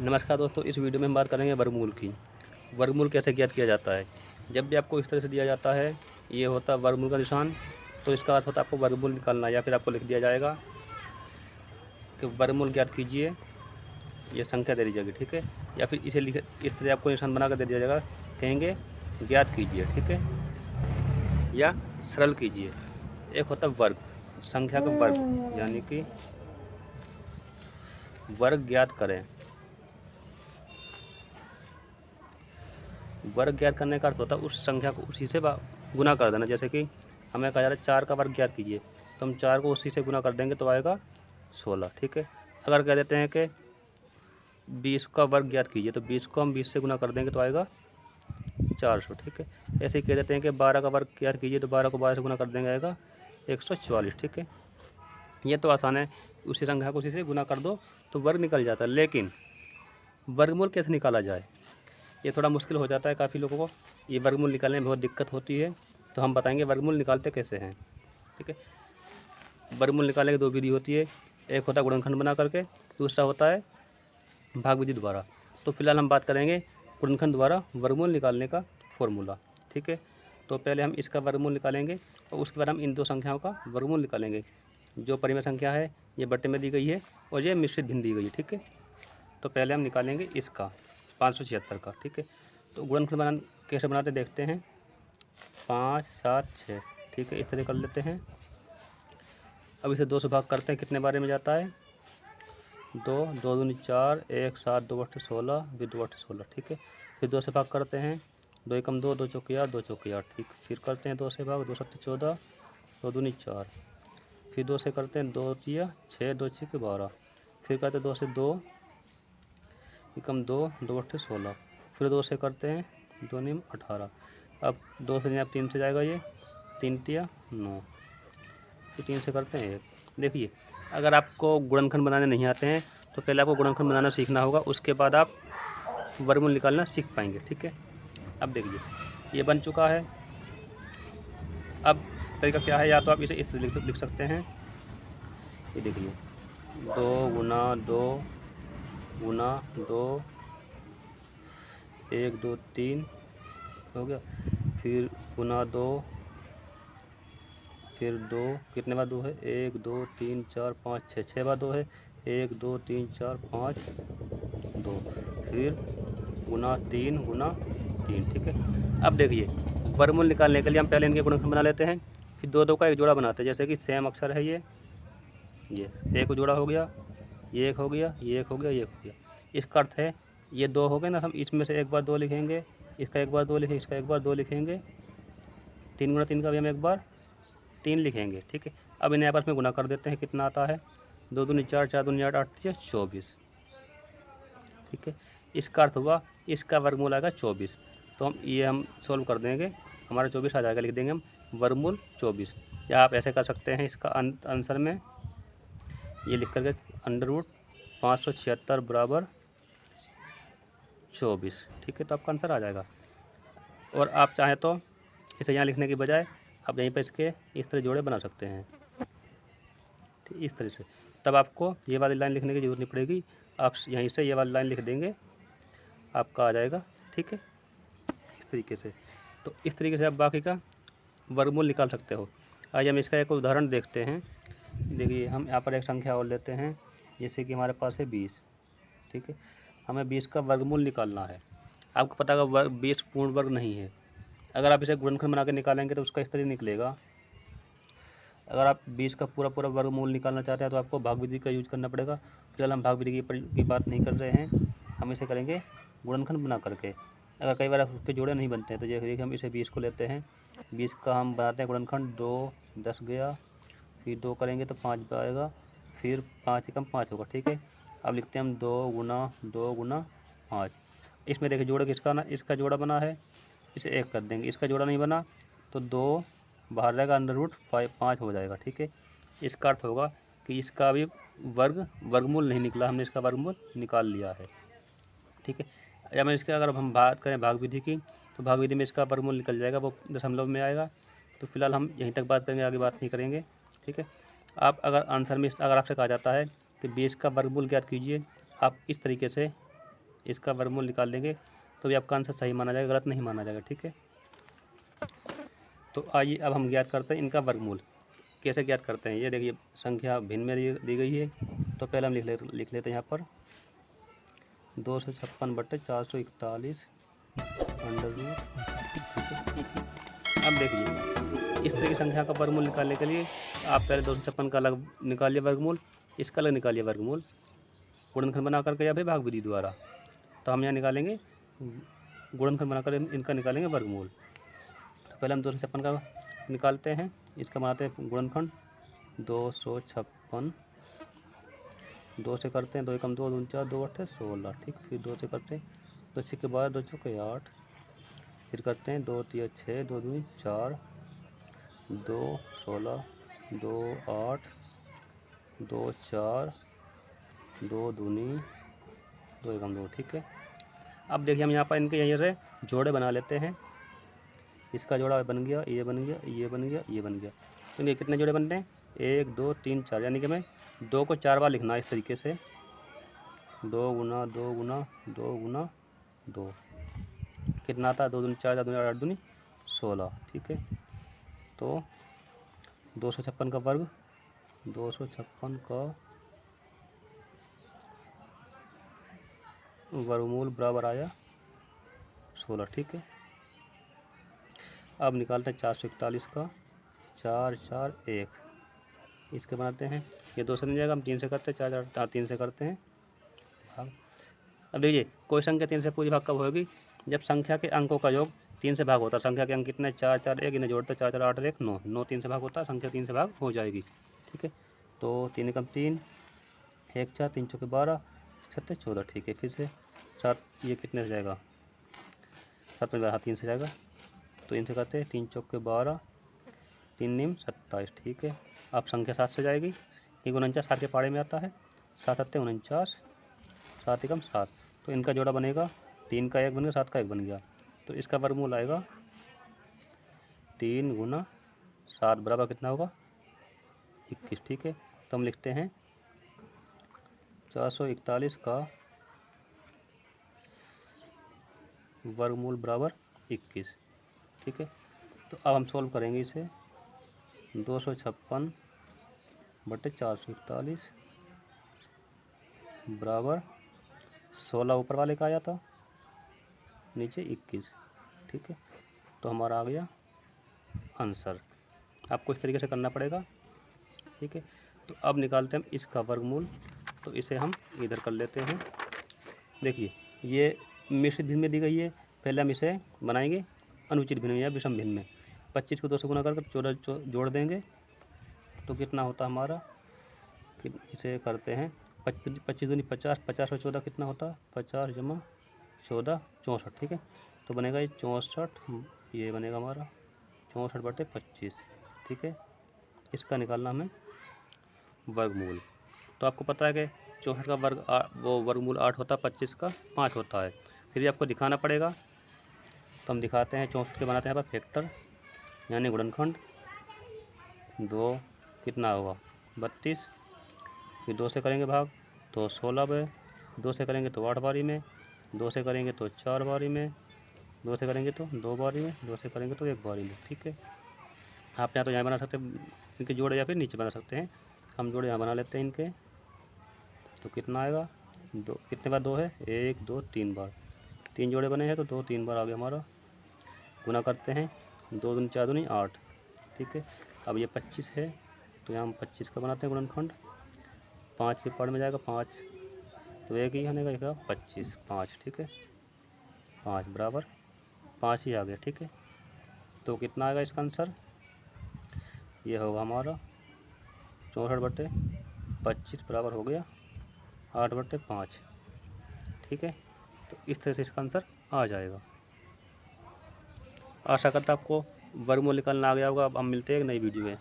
नमस्कार दोस्तों, इस वीडियो में हम बात करेंगे वर्गमूल की। वर्गमूल कैसे ज्ञात किया जाता है। जब भी आपको इस तरह से दिया जाता है, ये होता है वर्गमूल का निशान, तो इसका अर्थ होता है आपको वर्गमूल निकालना है। या फिर आपको लिख दिया जाएगा कि वर्गमूल ज्ञात कीजिए, ये संख्या दे दी जाएगी, ठीक है। या फिर इसे लिख इस तरह आपको निशान बना कर दे दिया जाएगा, कहेंगे ज्ञात कीजिए, ठीक है, या सरल कीजिए। एक होता है वर्ग, संख्या का वर्ग, यानी कि वर्ग ज्ञात करें। वर्ग ज्ञात करने का अर्थ होता है उस संख्या को उसी से गुना कर देना। जैसे कि हमें कहा जा रहा है 4 का वर्ग ज्ञात कीजिए, तो हम 4 को उसी से गुना कर देंगे तो आएगा 16, ठीक है। अगर कह देते हैं कि 20 का वर्ग ज्ञात कीजिए, तो 20 को हम 20 से गुना कर देंगे तो आएगा 400, ठीक है। ऐसे ही कह देते हैं कि 12 का वर्ग ज्ञात कीजिए, तो 12 को 12 से गुना कर देंगे आएगा 144, ठीक है। ये तो आसान है, उसी संख्या को उसी से गुना कर दो तो वर्ग निकल जाता है। लेकिन वर्गमूल कैसे निकाला जाए, ये थोड़ा मुश्किल हो जाता है काफ़ी लोगों को। ये वर्गमूल निकालने में बहुत दिक्कत होती है, तो हम बताएंगे वर्गमूल निकालते कैसे हैं, ठीक है। वर्गमूल निकालने की दो विधि होती है, एक होता है गुणनखंड बना करके, दूसरा होता है भाग विधि द्वारा। तो फिलहाल हम बात करेंगे गुणनखंड द्वारा वर्गमूल निकालने का फॉर्मूला, ठीक है। तो पहले हम इसका वर्गमूल निकालेंगे और उसके बाद हम इन दो संख्याओं का वर्गमूल निकालेंगे। जो परिमेय संख्या है ये बट्टे में दी गई है और ये मिश्रित भिन्न दी गई है, ठीक है। तो पहले हम निकालेंगे इसका 576 का, ठीक है। तो गुणनखंड बनाना कैसे बनाते देखते हैं। 5 7 6, ठीक है, इस तरह कर लेते हैं। अब इसे 2 से भाग करते हैं, कितने बारे में जाता है 2, 2 दूनी 4, 1 7 2 बटे 16, फिर 2 बटे 16, ठीक है। फिर 2 से भाग करते हैं, 2 एकम 2, 2 चौके 8, 2 चौके 8, ठीक। फिर करते हैं 2 से भाग, 2 सत्ते 14, 2 दूनी 4, फिर 2 से करते हैं 2 तिया 6, 2 छः 12, फिर करते हैं 2 से 2 एकम 2, 2 बटे 16, फिर 2 से करते हैं 2 निम 18। अब 2 से अब 3 से जाएगा, ये 3 तिया 9, फिर 3 से करते हैं 1। देखिए, अगर आपको गुणनखंड बनाने नहीं आते हैं तो पहले आपको गुणनखंड बनाना सीखना होगा, उसके बाद आप वर्गमूल निकालना सीख पाएंगे, ठीक है। अब देखिए ये बन चुका है। अब तरीका क्या है, या तो आप इसे इस तरह लिख सकते हैं, ये देखिए 2 गुना 2 गुना 2, 1 2 3 हो गया, फिर गुना 2, फिर 2, कितने बार 2 है 1 2 3 4 5 6, 6 बार 2 है 1 2 3 4 5 2, फिर गुना 3 गुना 3, ठीक है। अब देखिए वर्गमूल निकालने के लिए हम पहले इनके गुणनखंड बना लेते हैं, फिर 2 2 का एक जोड़ा बनाते हैं। जैसे कि सेम अक्षर है ये एक जोड़ा हो गया, ये एक हो गया, ये एक हो गया, ये एक हो गया। इसका अर्थ है ये 2 हो गए ना, हम इसमें से एक बार 2 लिखेंगे, इसका एक बार 2 लिखेंगे, इसका एक बार 2 लिखेंगे, 3 गुना 3 का भी हम एक बार 3 लिखेंगे, ठीक है। अब इन्हें आपस में गुना कर देते हैं, कितना आता है 2 दूनी 4, 4 दूनी 8, 8 तिया 24, ठीक है। इसका अर्थ हुआ इसका वर्गमूल आएगा 24। तो हम सोल्व कर देंगे, हमारा 24 आ जाएगा, लिख देंगे हम वर्गमूल 24। या आप ऐसे कर सकते हैं, इसका आंसर में ये लिख करके अंडर रूट 576 बराबर 24, ठीक है। तो आपका आंसर आ जाएगा। और आप चाहें तो इसे यहाँ लिखने की बजाय आप यहीं पर इसके इस तरह जोड़े बना सकते हैं, ठीक, इस तरह से। तब आपको ये वाली लाइन लिखने की ज़रूरत नहीं पड़ेगी, आप यहीं से ये वाली लाइन लिख देंगे, आपका आ जाएगा, ठीक है, इस तरीके से। तो इस तरीके से आप बाकी का वर्गमूल निकाल सकते हो। आज हम इसका एक उदाहरण देखते हैं। देखिए हम यहाँ पर एक संख्या और लेते हैं, जैसे कि हमारे पास है 20, ठीक है। हमें 20 का वर्गमूल निकालना है। आपको पता होगा 20 पूर्ण वर्ग नहीं है। अगर आप इसे गुणनखंड बना के निकालेंगे तो उसका इस तरह निकलेगा। अगर आप 20 का पूरा पूरा वर्गमूल निकालना चाहते हैं तो आपको भाग विधि का यूज करना पड़ेगा। फिलहाल हम भाग विधि की बात नहीं कर रहे हैं, हम इसे करेंगे गुणनखंड बना करके। अगर कई बार उसके जोड़े नहीं बनते हैं तो देखिए हम इसे 20 को लेते हैं, 20 का हम बनाते हैं गुणनखंड, 2 10 गया, फिर 2 करेंगे तो 5 आएगा, फिर 5 एकम 5 होगा, ठीक है। अब लिखते हैं हम 2 गुना 5। इसमें देखिए जोड़ा किसका ना, इसका जोड़ा बना है, इसे 1 कर देंगे, इसका जोड़ा नहीं बना तो 2 बाहर जाएगा, अंडर रूट 5 हो जाएगा, ठीक है। इसका अर्थ होगा कि इसका अभी वर्गमूल नहीं निकला, हमने इसका वर्गमूल निकाल लिया है, ठीक है। या मैं इसके अगर हम बात करें भाग विधि की, तो भाग विधि में इसका वर्गमूल निकल जाएगा, वो दशमलव में आएगा। तो फिलहाल हम यहीं तक बात करेंगे, आगे बात नहीं करेंगे, ठीक है। आप अगर आंसर में अगर आपसे कहा जाता है कि 20 का वर्गमूल ज्ञात कीजिए, आप इस तरीके से इसका वर्गमूल निकाल लेंगे तो भी आपका आंसर सही माना जाएगा, गलत नहीं माना जाएगा। ठीक है, तो आइए अब हम ज्ञात करते हैं इनका वर्गमूल। कैसे ज्ञात करते हैं, ये देखिए संख्या भिन्न में दी गई है, तो पहले हम लिख लेते हैं यहाँ पर 256/441 अंडर रूट। अब देखिए इस तरह की संख्या का वर्गमूल निकालने के लिए आप पहले 256 का अलग निकालिए वर्गमूल, इसका अलग निकालिए वर्गमूल, गुणनखंड बना करके या फिर भाग विधि द्वारा। तो हम यहाँ निकालेंगे गुणनखंड बनाकर इनका निकालेंगे वर्गमूल। तो पहले हम 256 का निकालते हैं, इसका बनाते हैं गुणनखंड 256, 2 से करते हैं, 2 एकम 2, 2 4, 2 8 16। ठीक, फिर 2 से करते हैं, 2 6 के बाद 2 चौके 8, फिर करते हैं 2 3 6, 2 2 4, 2 16, 2 8, 2 4, 2 दूनी 2 एकम 2। ठीक है, अब देखिए हम यहाँ पर इनके यहीं से जोड़े बना लेते हैं। इसका जोड़ा बन गया, ये बन गया, ये बन गया, ये बन गया। तो ये कितने जोड़े बनते हैं, 1 2 3 4, यानी कि हमें 2 को 4 बार लिखना है इस तरीके से, 2 गुना 2 गुना 2 गुना 2, कितना आता है 2 दूनी 4, 4 दूनी 8 दूनी 16। ठीक है, तो 256 का वर्ग, 256 का वर्गमूल बराबर आया 16। ठीक है, अब निकालते हैं 441 का 4 4 1, इसके बनाते हैं, ये 2 से नहीं जाएगा, हम 3 से करते हैं, 4 4 3 से करते हैं भाग। अब देखिए कोई संख्या 3 से पूरी भाग कब होगी, जब संख्या के अंकों का योग 3 से भाग होता है। संख्या के अंक कितने, 4 4 1, इन्हें जोड़ते 4 4 8 1 9, 9 3 से भाग होता है, संख्या 3 से भाग हो जाएगी। ठीक है, तो 3 एकम 3, 1 4, 3 चौके 12, 7 14। ठीक है, फिर से 7, ये कितने से जाएगा, 7 में 3 से जाएगा, तो इनसे करते हैं 3 चौके 12, 3 निम 27। ठीक है, अब संख्या 7 से जाएगी, 1 49 7 के पाड़े में आता है, 7 7 49, 7 एकम 7, तो इनका जोड़ा बनेगा, 3 का 1 बन गया, 7 का 1 बन गया, तो इसका वर्गमूल आएगा 3 गुना 7 बराबर कितना होगा 21। ठीक है, तो हम लिखते हैं 441 का वर्गमूल बराबर 21। ठीक है, तो अब हम सॉल्व करेंगे इसे, 256/441 बराबर 16 ऊपर वाले का आया था, नीचे 21। ठीक है, तो हमारा आ गया आंसर। आपको इस तरीके से करना पड़ेगा। ठीक है, तो अब निकालते हैं इसका वर्गमूल, तो इसे हम इधर कर लेते हैं। देखिए ये मिश्रित भिन्न में दी गई है, पहले हम इसे बनाएंगे अनुचित भिन्न में या विषम भिन्न में। 25 को 2 से गुना करके 14 जोड़ देंगे, तो कितना होता है हमारा, इसे करते हैं 25 दूनी 50, 50 और 14 कितना होता है 50 जमा 14 64। ठीक है, तो बनेगा ये 64, ये बनेगा हमारा 64/25। ठीक है, इसका निकालना हमें वर्गमूल। तो आपको पता है कि 64 का वर्ग वो वर्गमूल 8 होता है, 25 का 5 होता है। फिर भी आपको दिखाना पड़ेगा, तो हम दिखाते हैं। 64 के बनाते हैं यहाँ पर फैक्टर, यानी गुणनखंड, 2 कितना होगा 32, फिर 2 से करेंगे भाग तो 16 पे, 2 से करेंगे तो 8 बारी में, 2 से करेंगे तो 4 बारी में, 2 से करेंगे तो 2 बारी में, 2 से करेंगे तो 1 बारी में। ठीक है, आप यहाँ तो यहाँ बना सकते हैं इनके जोड़े, या फिर नीचे बना सकते हैं। हम जोड़े यहाँ बना लेते हैं इनके, तो कितना आएगा 2, कितने बार 2 है 1 2 3 बार, 3 जोड़े बने हैं तो 2 3 बार आ गया हमारा। गुना करते हैं, 2 दूनी 4 दूनी 8। ठीक है, अब ये 25 है, तो यहाँ हम 25 का बनाते हैं गुणनखंड, 5 के पार्ट में जाएगा 5, तो एक ही आने का 25 5। ठीक है, 5 बराबर 5 ही आ गया। ठीक है, तो कितना आएगा इसका आंसर, ये होगा हमारा 64/25 बराबर हो गया 8/5। ठीक है, तो इस तरह से इसका आंसर आ जाएगा। आशा करता आपको वर्गमूल निकालना आ गया होगा। अब हम मिलते हैं एक नई वीडियो में।